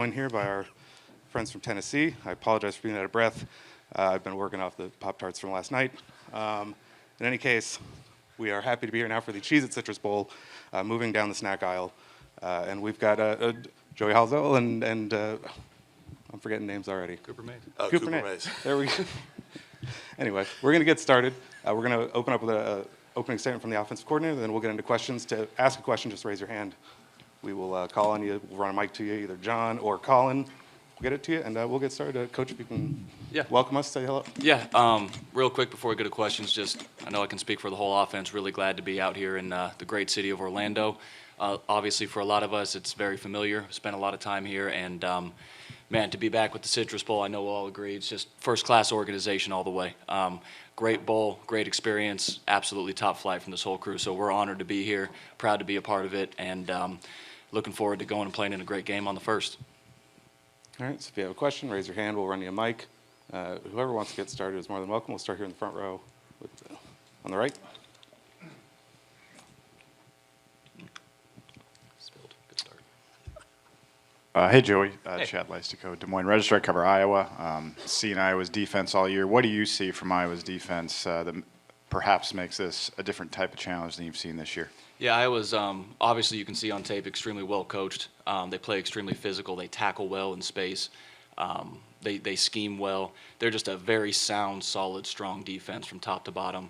Joined here by our friends from Tennessee. I apologize for being out of breath. I've been working off the Pop-Tarts from last night. In any case, we are happy to be here now for the Cheez-It Citrus Bowl, moving down the snack aisle. And we've got Joey Halzle and I'm forgetting names already. Cooper Mays. Cooper Mays. There we go. Anyway, we're going to get started. We're going to open up with an opening statement from the offensive coordinator, then we'll get into questions. To ask a question, just raise your hand. We will call on you. We'll run a mic to you, either John or Colin. We'll get it to you, and we'll get started. Coach, if you can welcome us, say hello. Yeah, real quick before we go to questions, just I know I can speak for the whole offense. Really glad to be out here in the great city of Orlando. Obviously, for a lot of us, it's very familiar. Spent a lot of time here, and man, to be back with the Citrus Bowl, I know we'll all agree, it's just first-class organization all the way. Great bowl, great experience, absolutely top flight from this whole crew. So we're honored to be here, proud to be a part of it, and looking forward to going and playing in a great game on the first. All right, so if you have a question, raise your hand. We'll run you a mic. Whoever wants to get started is more than welcome. We'll start here in the front row on the right. Good start. Hey, Joey. Hey. Chad Leistico, Des Moines Register. I cover Iowa. Seeing Iowa's defense all year, what do you see from Iowa's defense that perhaps makes this a different type of challenge than you've seen this year? Yeah, Iowa's obviously you can see on tape extremely well coached. They play extremely physical. They tackle well in space. They scheme well. They're just a very sound, solid, strong defense from top to bottom.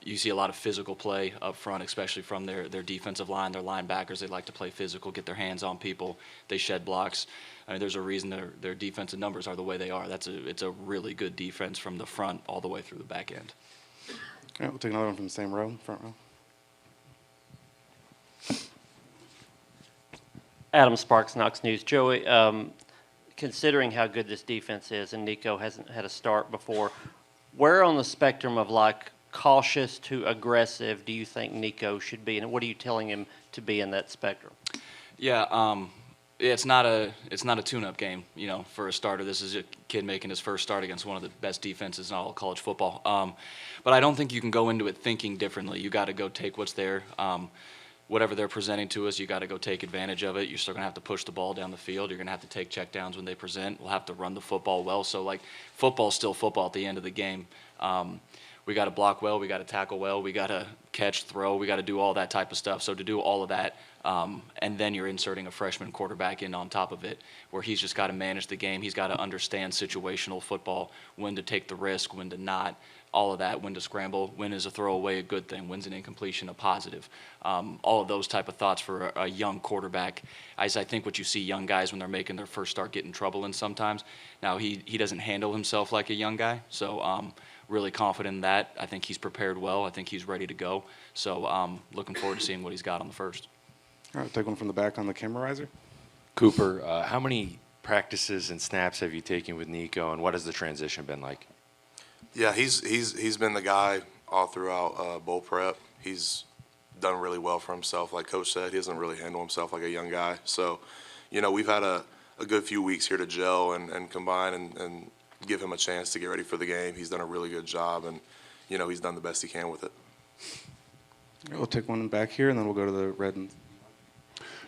You see a lot of physical play up front, especially from their defensive line, their linebackers. They like to play physical, get their hands on people. They shed blocks. I mean, there's a reason their defensive numbers are the way they are. It's a really good defense from the front all the way through the back end. All right, we'll take another one from the same row, front row. Adam Sparks, Knox News. Joey, considering how good this defense is, and Nico hasn't had a start before, where on the spectrum of like cautious to aggressive do you think Nico should be, and what are you telling him to be in that spectrum? Yeah, it's not a tune-up game, for a starter. This is a kid making his first start against one of the best defenses in all of college football. But I don't think you can go into it thinking differently. You got to go take what's there. Whatever they're presenting to us, you got to go take advantage of it. You're still going to have to push the ball down the field. You're going to have to take checkdowns when they present. We'll have to run the football well. So, football's still football at the end of the game. We got to block well. We got to tackle well. We got to catch, throw. We got to do all that type of stuff. So to do all of that, and then you're inserting a freshman quarterback in on top of it, where he's just got to manage the game. He's got to understand situational football, when to take the risk, when to not. All of that, when to scramble, when is a throwaway a good thing, when's an incompletion a positive. All of those type of thoughts for a young quarterback. I think what you see young guys when they're making their first start get in trouble in sometimes. Now, he doesn't handle himself like a young guy, so really confident in that. I think he's prepared well. I think he's ready to go. So looking forward to seeing what he's got on the first. All right, take one from the back on the camera riser. Cooper, how many practices and snaps have you taken with Nico, and what has the transition been like? Yeah, he's been the guy all throughout bowl prep. He's done really well for himself. Like Coach said, he doesn't really handle himself like a young guy. So, we've had a good few weeks here to gel and combine and give him a chance to get ready for the game. He's done a really good job, and, he's done the best he can with it. All right, we'll take one back here, and then we'll go to the red and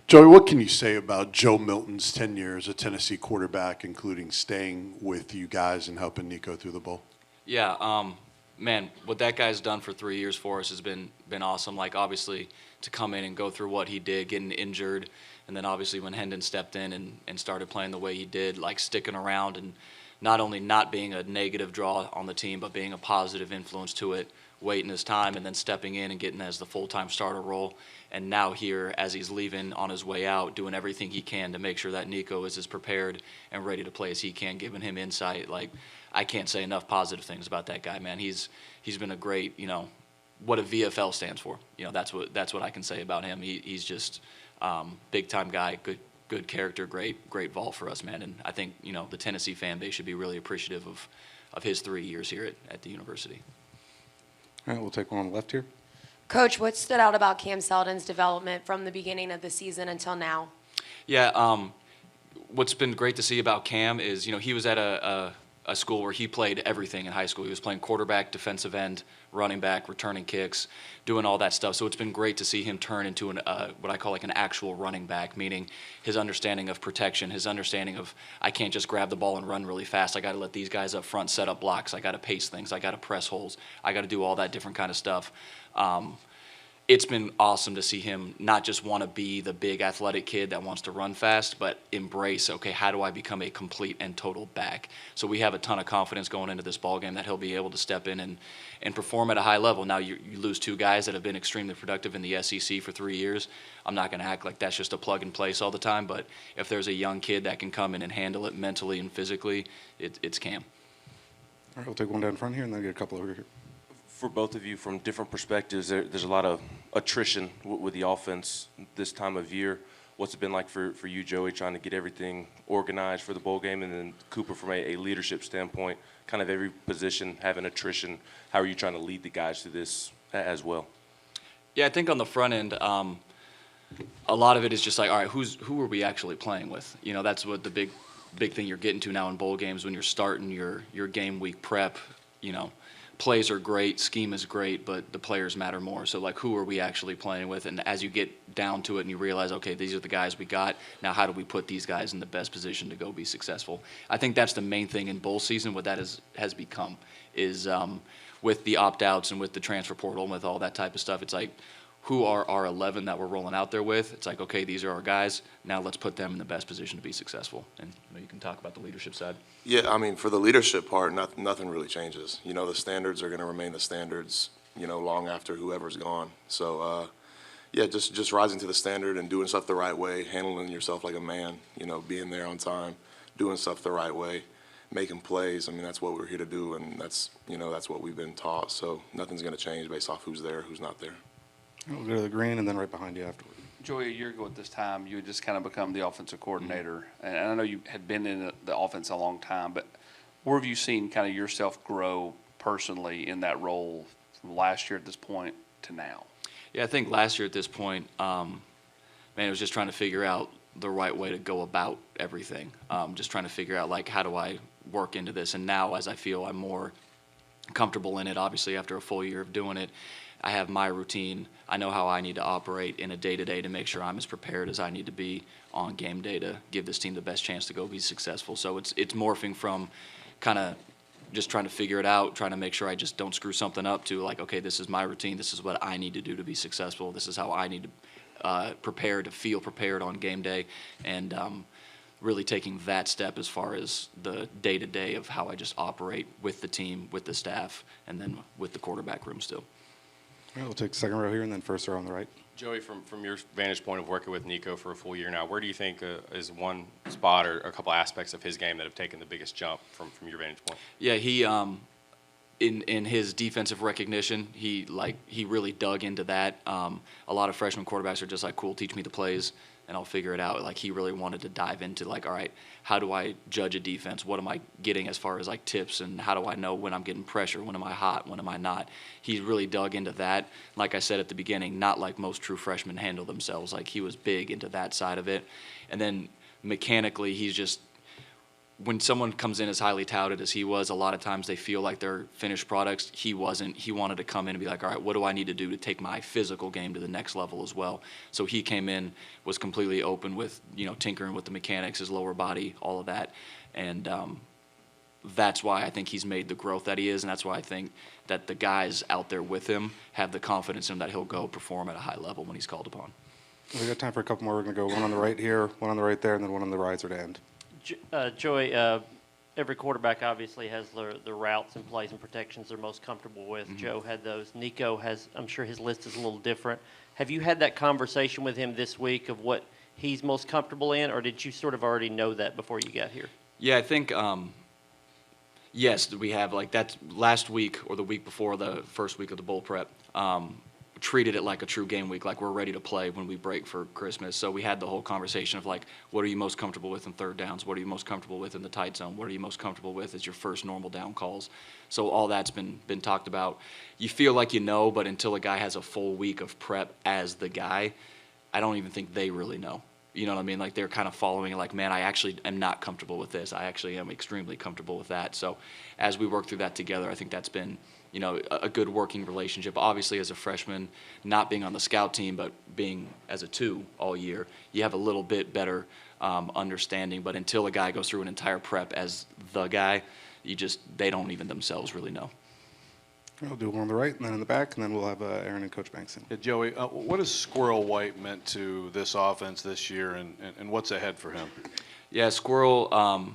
Joey, what can you say about Joe Milton's tenure as a Tennessee quarterback, including staying with you guys and helping Nico through the bowl? Yeah, man, what that guy's done for 3 years for us has been awesome. Obviously, to come in and go through what he did, getting injured, and then obviously when Hendon stepped in and started playing the way he did, sticking around and not only not being a negative draw on the team, but being a positive influence to it, waiting his time, and then stepping in and getting as the full-time starter role. And now here, as he's leaving on his way out, doing everything he can to make sure that Nico is as prepared and ready to play as he can, giving him insight. I can't say enough positive things about that guy, man. He's been a great, what a VFL stands for. That's what I can say about him. He's just big time guy, good character, great vol for us, man. And I think the Tennessee fan base should be really appreciative of his 3 years here at the university. All right, we'll take one on the left here. Coach, what stood out about Cam Seldon's development from the beginning of the season until now? Yeah, what's been great to see about Cam is he was at a a school where he played everything in high school. He was playing quarterback, defensive end, running back, returning kicks, doing all that stuff. So it's been great to see him turn into what I call like an actual running back, meaning his understanding of protection, his understanding of I can't just grab the ball and run really fast. I got to let these guys up front set up blocks. I got to pace things. I got to press holes. I got to do all that different kind of stuff. It's been awesome to see him not just want to be the big athletic kid that wants to run fast, but embrace, okay, how do I become a complete and total back? So we have a ton of confidence going into this ball game that he'll be able to step in and perform at a high level. Now you lose two guys that have been extremely productive in the SEC for 3 years. I'm not going to act like that's just a plug and place all the time, but if there's a young kid that can come in and handle it mentally and physically, it's Cam. All right, we'll take one down front here and then get a couple over here. For both of you, from different perspectives, there's a lot of attrition with the offense this time of year. What's it been like for you, Joey, trying to get everything organized for the bowl game, and then Cooper from a leadership standpoint, kind of every position having attrition? How are you trying to lead the guys through this as well? Yeah, I think on the front end, a lot of it is just like, all right, who are we actually playing with? You know, that's what the big thing you're getting to now in bowl games when you're starting your game week prep. You know, plays are great, scheme is great, but the players matter more. So, like, who are we actually playing with? And as you get down to it and you realize, okay, these are the guys we got, now how do we put these guys in the best position to go be successful? I think that's the main thing in bowl season, what that has become, is with the opt-outs and with the transfer portal and with all that type of stuff, it's like, who are our 11 that we're rolling out there with? It's like, okay, these are our guys. Now let's put them in the best position to be successful. And you can talk about the leadership side. Yeah, I mean, for the leadership part, nothing really changes. You know, the standards are going to remain the standards, you know, long after whoever's gone. So, yeah, just rising to the standard and doing stuff the right way, handling yourself like a man, you know, being there on time, doing stuff the right way, making plays. I mean, that's what we're here to do, and that's what we've been taught. So nothing's going to change based off who's there, who's not there. We'll go to the green and then right behind you afterward. Joey, a year ago at this time, you had just kind of become the offensive coordinator. And I know you had been in the offense a long time, but where have you seen kind of yourself grow personally in that role from last year at this point to now? Yeah, I think last year at this point, man, it was just trying to figure out the right way to go about everything. Just trying to figure out, like, how do I work into this? And now, as I feel I'm more comfortable in it, obviously after a full year of doing it, I have my routine. I know how I need to operate in a day-to-day to make sure I'm as prepared as I need to be on game day to give this team the best chance to go be successful. So it's morphing from kind of just trying to figure it out, trying to make sure I just don't screw something up, to like, okay, this is my routine. This is what I need to do to be successful. This is how I need to prepare to feel prepared on game day, and really taking that step as far as the day-to-day of how I just operate with the team, with the staff, and then with the quarterback room still. All right, we'll take the second row here and then first row on the right. Joey, from your vantage point of working with Nico for a full year now, where do you think is one spot or a couple aspects of his game that have taken the biggest jump from your vantage point? Yeah, he in his defensive recognition, he really dug into that. A lot of freshman quarterbacks are just like, cool, teach me the plays and I'll figure it out. Like, he really wanted to dive into, like, all right, how do I judge a defense? What am I getting as far as, like, tips, and how do I know when I'm getting pressure? When am I hot? When am I not? He really dug into that. Like I said at the beginning, not like most true freshmen handle themselves. Like, he was big into that side of it. And then mechanically, he's just, when someone comes in as highly touted as he was, a lot of times they feel like they're finished products. He wasn't. He wanted to come in and be like, all right, what do I need to do to take my physical game to the next level as well? So he came in, was completely open with, you know, tinkering with the mechanics, his lower body, all of that. And that's why I think he's made the growth that he is, and that's why I think that the guys out there with him have the confidence in him that he'll go perform at a high level when he's called upon. We got time for a couple more. We're going to go one on the right here, one on the right there, and then one on the riser to end. Joey, every quarterback obviously has the routes and plays and protections they're most comfortable with. Mm-hmm. Joe had those. Nico has, I'm sure his list is a little different. Have you had that conversation with him this week of what he's most comfortable in, or did you sort of already know that before you got here? Yeah, I think, yes, we have. Like, that's last week or the week before the first week of the bowl prep. Treated it like a true game week, like we're ready to play when we break for Christmas. So we had the whole conversation of, like, what are you most comfortable with in third downs? What are you most comfortable with in the tight zone? What are you most comfortable with as your first normal down calls? So all that's been talked about. You feel like you know, but until a guy has a full week of prep as the guy, I don't even think they really know. You know what I mean? Like they're kind of following it like, man, I actually am not comfortable with this. I actually am extremely comfortable with that. So as we work through that together, I think that's been, a good working relationship. Obviously, as a freshman, not being on the scout team, but being as a 2 all year, you have a little bit better understanding. But until a guy goes through an entire prep as the guy, they don't even themselves really know. We'll do one on the right and then in the back, and then we'll have Aaron and Coach Banks in. Yeah, Joey, what has Squirrel White meant to this offense this year, and what's ahead for him? Yeah, Squirrel,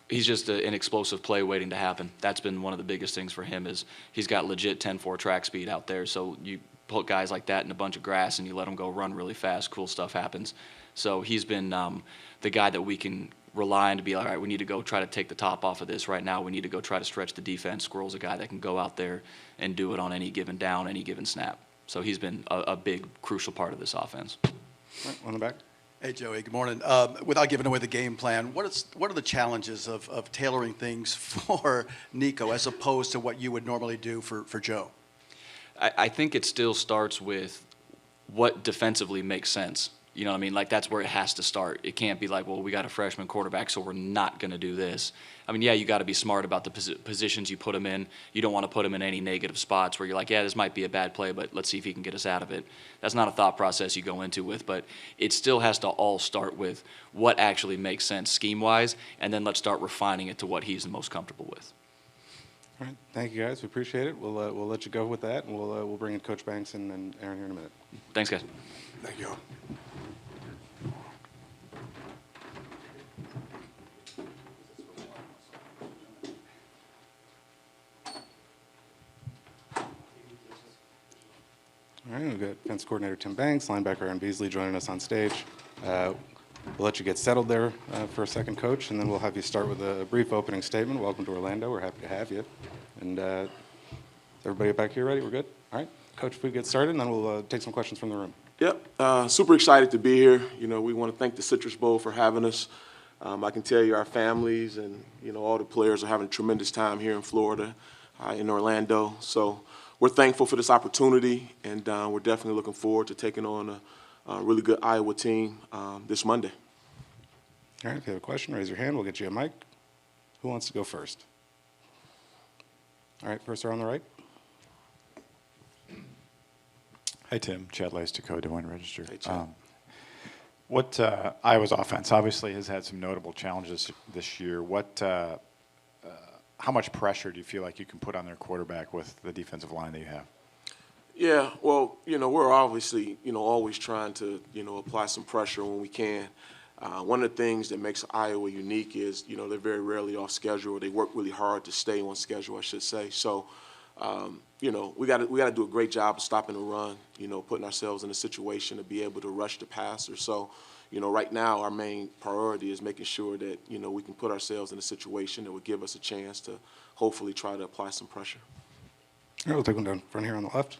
he's just an explosive play waiting to happen. That's been one of the biggest things for him is he's got legit 10-4 track speed out there. So you put guys like that in a bunch of grass and you let them go run really fast, cool stuff happens. So he's been the guy that we can rely on to be, all right, we need to go try to take the top off of this right now. We need to go try to stretch the defense. Squirrel's a guy that can go out there and do it on any given down, any given snap. So he's been a big, crucial part of this offense. Right, on the back. Hey, Joey, good morning. Without giving away the game plan, what are the challenges of tailoring things for Nico as opposed to what you would normally do for Joe? I think it still starts with what defensively makes sense. You know what I mean? Like, that's where it has to start. It can't be like, well, we got a freshman quarterback, so we're not going to do this. I mean, yeah, you got to be smart about the positions you put him in. You don't want to put him in any negative spots where you're like, yeah, this might be a bad play, but let's see if he can get us out of it. That's not a thought process you go into with, but it still has to all start with what actually makes sense scheme-wise, and then let's start refining it to what he's the most comfortable with. All right, thank you guys. We appreciate it. We'll let you go with that, and we'll bring in Coach Banks and Aaron here in a minute. Thanks, guys. Thank you. All right, we've got defense coordinator Tim Banks, linebacker Aaron Beasley joining us on stage. We'll let you get settled there for a second, Coach, and then we'll have you start with a brief opening statement. Welcome to Orlando. We're happy to have you. And everybody back here ready? We're good? All right. Coach, if we get started, and then we'll take some questions from the room. Yep. Super excited to be here. We want to thank the Citrus Bowl for having us. I can tell you our families and, all the players are having a tremendous time here in Florida, in Orlando. So we're thankful for this opportunity, and we're definitely looking forward to taking on a really good Iowa team this Monday. All right, if you have a question, raise your hand. We'll get you a mic. Who wants to go first? All right, first row on the right. Hi, Tim. Chad Lice, Dakota, Des Moines Register. Hey, Chad. What Iowa's offense obviously has had some notable challenges this year. How much pressure do you feel like you can put on their quarterback with the defensive line that you have? Yeah, well, we're obviously, always trying to, apply some pressure when we can. One of the things that makes Iowa unique is, they're very rarely off schedule. They work really hard to stay on schedule, I should say. So, we got to do a great job of stopping the run, putting ourselves in a situation to be able to rush the passer. So, right now our main priority is making sure that, we can put ourselves in a situation that would give us a chance to hopefully try to apply some pressure. All right, we'll take one down front here on the left.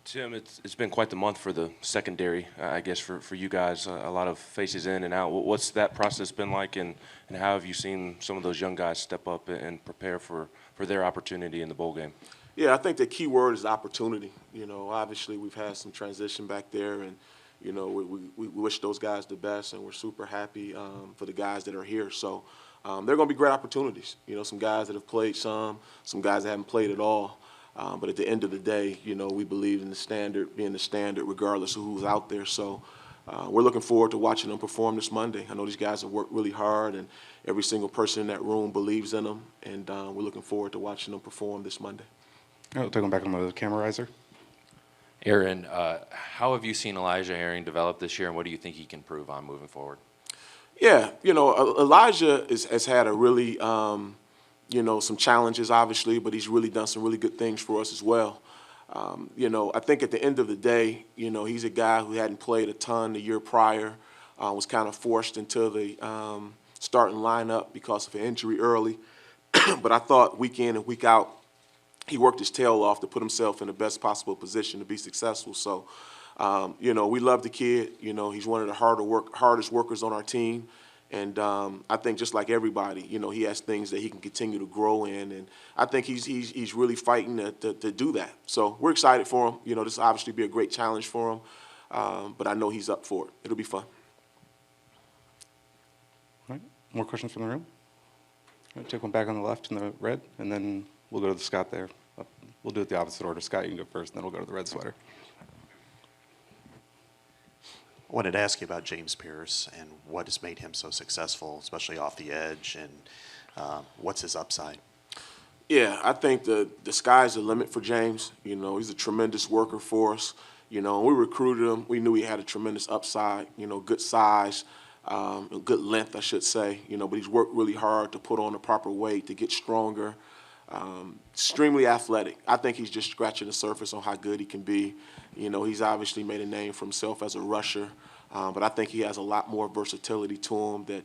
Tim, it's been quite the month for the secondary, I guess, for you guys. A lot of faces in and out. What's that process been like, and how have you seen some of those young guys step up and prepare for their opportunity in the bowl game? Yeah, I think the key word is opportunity. Obviously we've had some transition back there, and we wish those guys the best, and we're super happy for the guys that are here. So they're going to be great opportunities. Some guys that have played some guys that haven't played at all. But at the end of the day, we believe in the standard being the standard regardless of who's out there. So we're looking forward to watching them perform this Monday. I know these guys have worked really hard, and every single person in that room believes in them, and we're looking forward to watching them perform this Monday. All right, we'll take one back on the cameraizer. Aaron, how have you seen Elijah Herring develop this year, and what do you think he can prove on moving forward? Yeah, Elijah has had a really, some challenges, obviously, but he's really done some really good things for us as well. I think at the end of the day, he's a guy who hadn't played a ton the year prior, was kind of forced into the starting lineup because of an injury early. But I thought week in and week out, he worked his tail off to put himself in the best possible position to be successful. So, we love the kid. He's one of the hardest workers on our team. And I think just like everybody, he has things that he can continue to grow in. And I think he's really fighting to do that. So we're excited for him. This will obviously be a great challenge for him. But I know he's up for it. It'll be fun. All right, more questions from the room? All right, take one back on the left in the red, and then we'll go to the Scott there. We'll do it the opposite order. Scott, you can go first, and then we'll go to the red sweater. I wanted to ask you about James Pierce and what has made him so successful, especially off the edge, and what's his upside? Yeah, I think the sky's the limit for James. You know, he's a tremendous worker for us. You know, when we recruited him, we knew he had a tremendous upside, you know, good size, good length, I should say. You know, but he's worked really hard to put on the proper weight, to get stronger. Extremely athletic. I think he's just scratching the surface on how good he can be. You know, he's obviously made a name for himself as a rusher, but I think he has a lot more versatility to him that,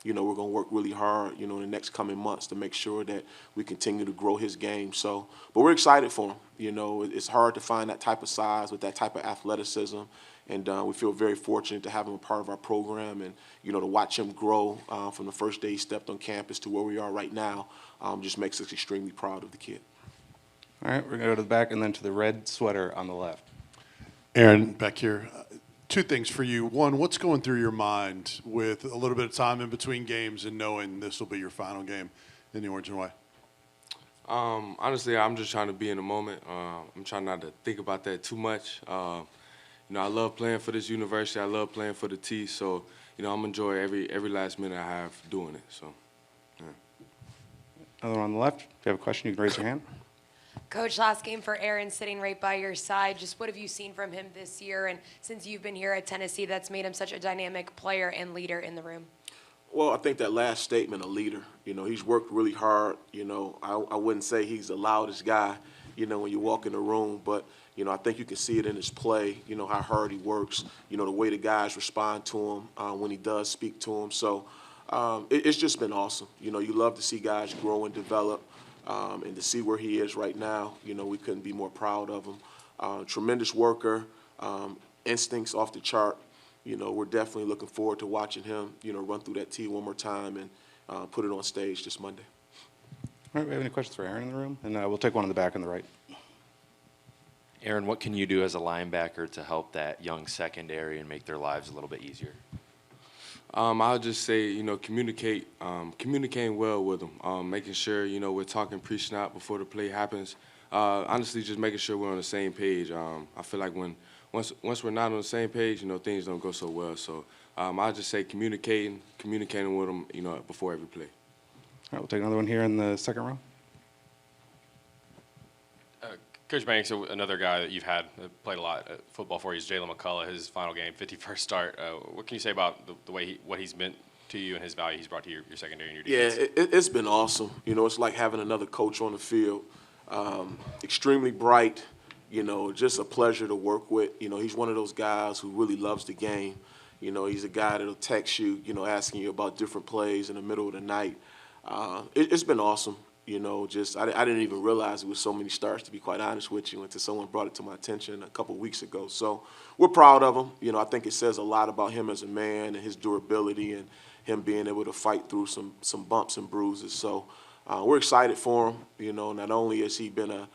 you know, we're going to work really hard, you know, in the next coming months to make sure that we continue to grow his game. So, but we're excited for him. You know, it's hard to find that type of size with that type of athleticism, and we feel very fortunate to have him a part of our program and, you know, to watch him grow from the first day he stepped on campus to where we are right now just makes us extremely proud of the kid. All right, we're going to go to the back and then to the red sweater on the left. Aaron, back here. Two things for you. One, what's going through your mind with a little bit of time in between games and knowing this will be your final game in the orange and white? Honestly, I'm just trying to be in the moment. I'm trying not to think about that too much. You know, I love playing for this university. I love playing for the T. So, you know, I'm enjoying every last minute I have doing it. So, yeah. Another one on the left. If you have a question, you can raise your hand. Coach, last game for Aaron sitting right by your side. Just what have you seen from him this year? And since you've been here at Tennessee, that's made him such a dynamic player and leader in the room. Well, I think that last statement, a leader, you know, he's worked really hard. You know, I wouldn't say he's the loudest guy, you know, when you walk in the room, but, you know, I think you can see it in his play, you know, how hard he works, you know, the way the guys respond to him when he does speak to him. So it's just been awesome. You know, you love to see guys grow and develop. And to see where he is right now, you know, we couldn't be more proud of him. Tremendous worker, instincts off the chart. You know, we're definitely looking forward to watching him, you know, run through that tee one more time and put it on stage this Monday. All right, we have any questions for Aaron in the room? And we'll take one in the back on the right. Aaron, what can you do as a linebacker to help that young secondary and make their lives a little bit easier? I'll just say, you know, communicating well with them, making sure, you know, we're talking pre-snap before the play happens. Honestly, just making sure we're on the same page. I feel like once we're not on the same page, you know, things don't go so well. So I'll just say communicating with them, you know, before every play. All right, we'll take another one here in the second row. Coach Banks, another guy that you've had played a lot at football for you is Jalen McCullough, his final game, 51st start. What can you say about the way what he's meant to you and his value he's brought to your secondary and your defense? Yeah, it's been awesome. You know, it's like having another coach on the field. Extremely bright, you know, just a pleasure to work with. You know, he's one of those guys who really loves the game. You know, he's a guy that'll text you, you know, asking you about different plays in the middle of the night. It's been awesome. You know, just I didn't even realize it was so many starts, to be quite honest with you, until someone brought it to my attention a couple of weeks ago. So we're proud of him. You know, I think it says a lot about him as a man and his durability and him being able to fight through some bumps and bruises. So we're excited for him. You know, not only has he been a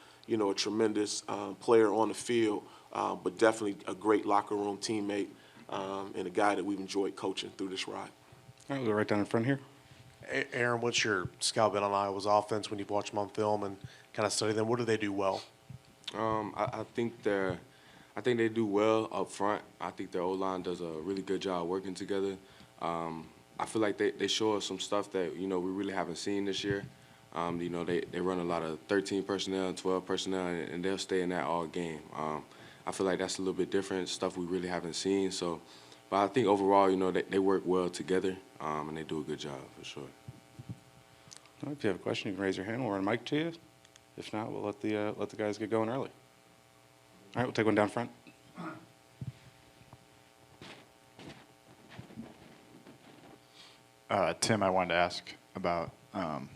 tremendous player on the field, but definitely a great locker room teammate and a guy that we've enjoyed coaching through this ride. All right, we'll go right down in front here. Aaron, what's your scout been on Iowa's offense when you've watched them on film and kind of study them? What do they do well? I think they do well up front. I think their O-line does a really good job working together. I feel like they show us some stuff that, you know, we really haven't seen this year. You know, they run a lot of 13 personnel and 12 personnel, and they'll stay in that all game. I feel like that's a little bit different, stuff we really haven't seen. So, but I think overall, you know, they work well together, and they do a good job for sure. If you have a question, you can raise your hand. We'll run a mic to you. If not, we'll let the guys get going early. All right, we'll take one down front. Tim, I wanted to ask about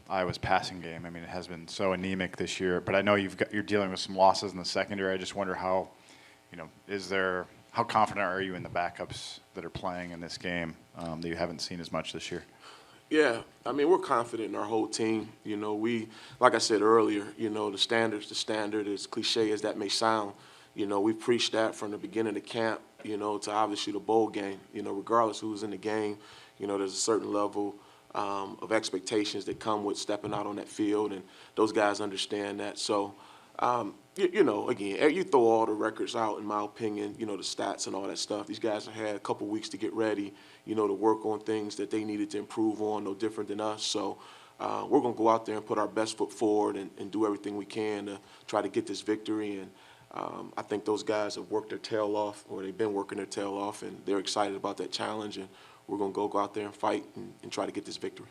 Iowa's passing game. I mean, it has been so anemic this year, but I know you're dealing with some losses in the secondary. I just wonder how, you know, how confident are you in the backups that are playing in this game that you haven't seen as much this year? Yeah, I mean, we're confident in our whole team. You know, like I said earlier, you know, the standard, as cliche as that may sound, you know, we preached that from the beginning of camp, you know, to obviously the bowl game. You know, regardless who's in the game, You know, there's a certain level of expectations that come with stepping out on that field, and those guys understand that. So, you know, again, you throw all the records out, in my opinion, you know, the stats and all that stuff. These guys have had a couple weeks to get ready, you know, to work on things that they needed to improve on, no different than us. So we're going to go out there and put our best foot forward and do everything we can to try to get this victory. And I think those guys have worked their tail off, or they've been working their tail off, and they're excited about that challenge. And we're going to go out there and fight and try to get this victory.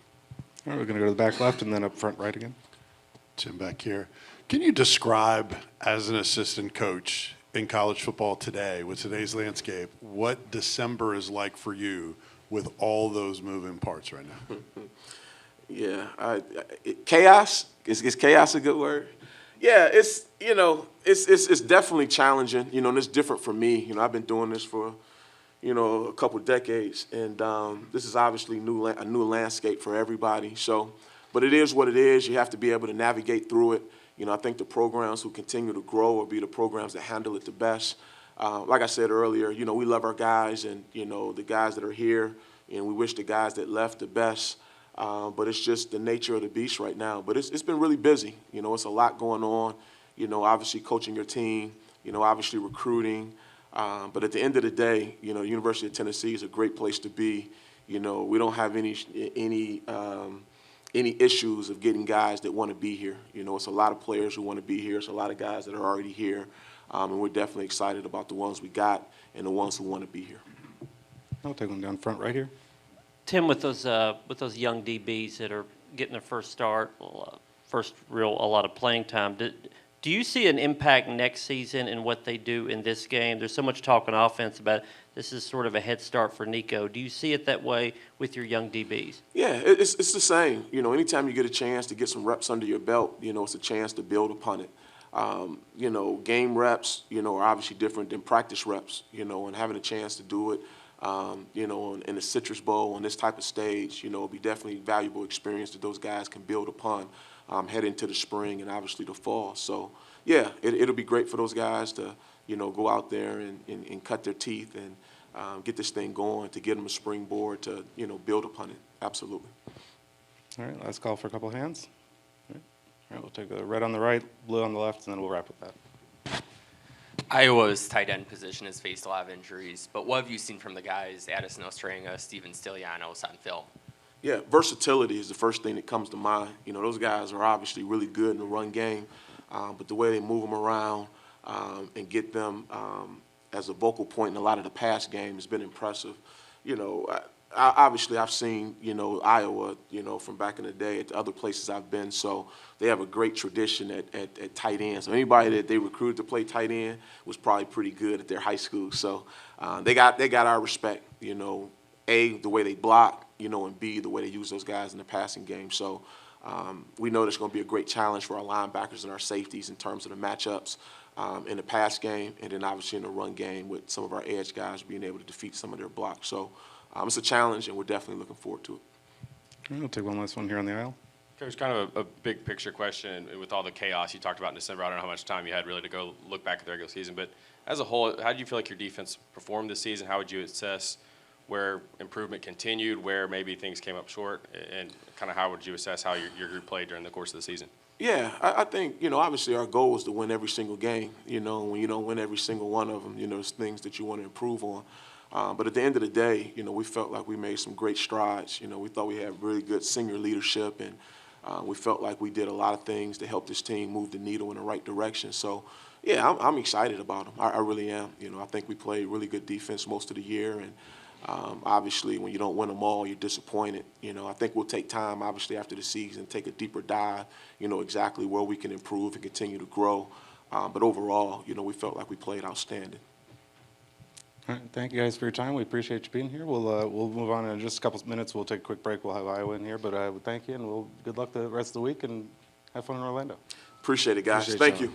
All right, we're going to go to the back left and then up front right again. Tim back here. Can you describe, as an assistant coach in college football today, with today's landscape, what December is like for you with all those moving parts right now? Yeah, chaos. Is chaos a good word? Yeah, it's, you know, it's definitely challenging. You know, and it's different for me. You know, I've been doing this for, you know, a couple decades, and this is obviously a new landscape for everybody. So, but it is what it is. You have to be able to navigate through it. You know, I think the programs who continue to grow will be the programs that handle it the best. Like I said earlier, you know, we love our guys, and, you know, the guys that are here, and we wish the guys that left the best. But it's just the nature of the beast right now. But it's been really busy. You know, it's a lot going on. You know, obviously coaching your team, you know, obviously recruiting. But at the end of the day, you know, University of Tennessee is a great place to be. You know, we don't have any issues of getting guys that want to be here. You know, it's a lot of players who want to be here. It's a lot of guys that are already here. And we're definitely excited about the ones we got and the ones who want to be here. I'll take them down front right here. Tim, with those young DBs that are getting their first start, a lot of playing time, do you see an impact next season in what they do in this game? There's so much talk on offense about this is sort of a head start for Nico. Do you see it that way with your young DBs? Yeah, it's the same. You know, anytime you get a chance to get some reps under your belt, you know, it's a chance to build upon it. You know, game reps, you know, are obviously different than practice reps, you know, and having a chance to do it, you know, in the Citrus Bowl on this type of stage, you know, will be definitely a valuable experience that those guys can build upon heading into the spring and obviously the fall. So, yeah, it'll be great for those guys to, you know, go out there and cut their teeth and get this thing going, to get them a springboard to, you know, build upon it. Absolutely. All right, last call for a couple of hands. All right, we'll take the red on the right, blue on the left, and then we'll wrap with that. Iowa's tight end position has faced a lot of injuries, but what have you seen from the guys, Addison Ostranga, Steven Stilianos, on film? Yeah, versatility is the first thing that comes to mind. You know, those guys are obviously really good in the run game, but the way they move them around and get them as a vocal point in a lot of the pass game has been impressive. You know, obviously I've seen, you know, Iowa, you know, from back in the day at the other places I've been, so they have a great tradition at tight end. So anybody that they recruited to play tight end was probably pretty good at their high school. So they got our respect, you know, A, the way they block, you know, and B, the way they use those guys in the passing game. So we know there's going to be a great challenge for our linebackers and our safeties in terms of the matchups in the pass game, and then obviously in the run game with some of our edge guys being able to defeat some of their blocks. So it's a challenge, and we're definitely looking forward to it. All right, we'll take one last one here on the aisle. Coach, kind of a big picture question. With all the chaos you talked about in December, I don't know how much time you had really to go look back at the regular season, but as a whole, how do you feel like your defense performed this season? How would you assess where improvement continued, where maybe things came up short, and kind of how would you assess how your group played during the course of the season? Yeah, I think, you know, obviously our goal is to win every single game. You know, when you don't win every single one of them, you know, there's things that you want to improve on. But at the end of the day, you know, we felt like we made some great strides. You know, we thought we had really good senior leadership, and we felt like we did a lot of things to help this team move the needle in the right direction. So, yeah, I'm excited about them. I really am. You know, I think we played really good defense most of the year, and obviously when you don't win them all, you're disappointed. You know, I think we'll take time, obviously, after the season, take a deeper dive, you know, exactly where we can improve and continue to grow. But overall, you know, we felt like we played outstanding. All right, thank you guys for your time. We appreciate you being here. We'll move on in just a couple of minutes. We'll take a quick break. We'll have Iowa in here, but thank you, and good luck the rest of the week, and have fun in Orlando. Appreciate it, guys. Thank you.